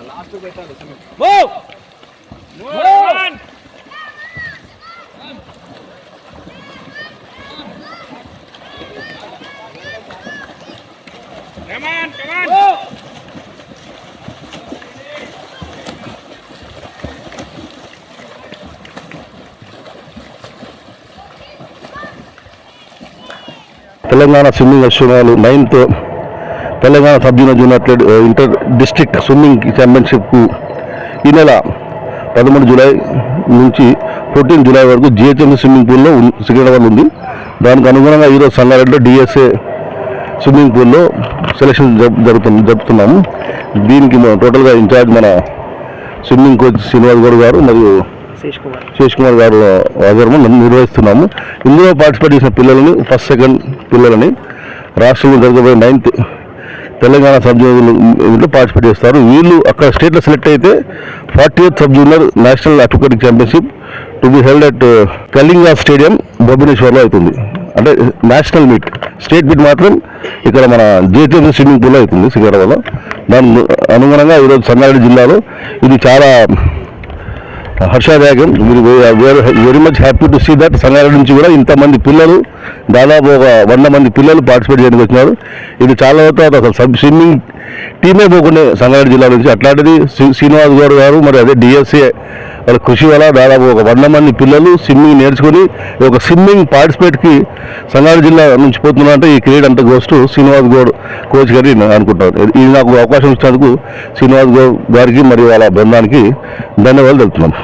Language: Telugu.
లాస్ట్ పెట్టాడు Telangana swimming association 9th Telangana sub junior inter district swimming ఛాంపియన్షిప్కు ఈ నెల 13 జూలై నుంచి 14 జూలై వరకు జిహెచ్ఎంసీ స్విమ్మింగ్ పూల్లో సికింద్రాబాద్ ఉంది. దానికి అనుగుణంగా ఈరోజు సంగారెడ్డిలో డిఎస్ఏ స్విమ్మింగ్ పూల్లో సెలక్షన్ జరుపుతున్నాము. దీనికి టోటల్గా ఇన్ఛార్జ్ మన స్విమ్మింగ్ కోచ్ శ్రీనివాస్ గౌడ్ గారు మరియు శేష్ కుమార్ గారు ఆధ్వర్యంలో నిర్వహిస్తున్నాము. ఇందులో పార్టిసిపేట్ చేసిన పిల్లలని ఫస్ట్ సెకండ్ పిల్లలని రాష్ట్రంలో జరగబోయే 9th తెలంగాణ సబ్ జూనియర్లో పార్టిసిపేట్ చేస్తారు. వీళ్ళు అక్కడ స్టేట్లో సెలెక్ట్ అయితే 40th sub junior national athletic championship to be held at Kalinga stadium భువనేశ్వర్లో అవుతుంది. అంటే నేషనల్ మీట్, స్టేట్ మీట్ మాత్రం ఇక్కడ మన జిహెచ్ఎంసీ స్విమ్మింగ్ పూల్లో అవుతుంది సికింద్రాబాద్లో. దాని అనుగుణంగా ఈరోజు సంగారెడ్డి జిల్లాలో ఇది చాలా హర్షాదాయకం. Very much happy to see that Sangareddy నుంచి కూడా ఇంతమంది పిల్లలు, దాదాపు ఒక 100 మంది పిల్లలు పార్టిసిపేట్ చేయడానికి వచ్చినారు. ఇది చాలా అవుతుంది అసలు స్విమ్మింగ్ టీమే పోకుండా సంగారెడ్డి జిల్లా నుంచి. అట్లాంటిది శ్రీనివాస్ గారు మరి అదే డిఎస్ఏ వాళ్ళ కృషి వల్ల దాదాపు ఒక 100 మంది పిల్లలు స్విమ్మింగ్ నేర్చుకుని ఒక స్విమ్మింగ్ పార్టిసిపేట్కి సంగారెడ్డి జిల్లా నుంచి పోతున్నారంటే ఈ క్రీడ అంతా గోస్ట్ శ్రీనివాస్ గౌడ్ కోచ్ గారి అనుకుంటారు. ఇది నాకు అవకాశం ఇచ్చినందుకు శ్రీనివాస్ గౌడ్ గారికి మరియు వాళ్ళ బృందానికి ధన్యవాదాలు తెలుపుతున్నాను.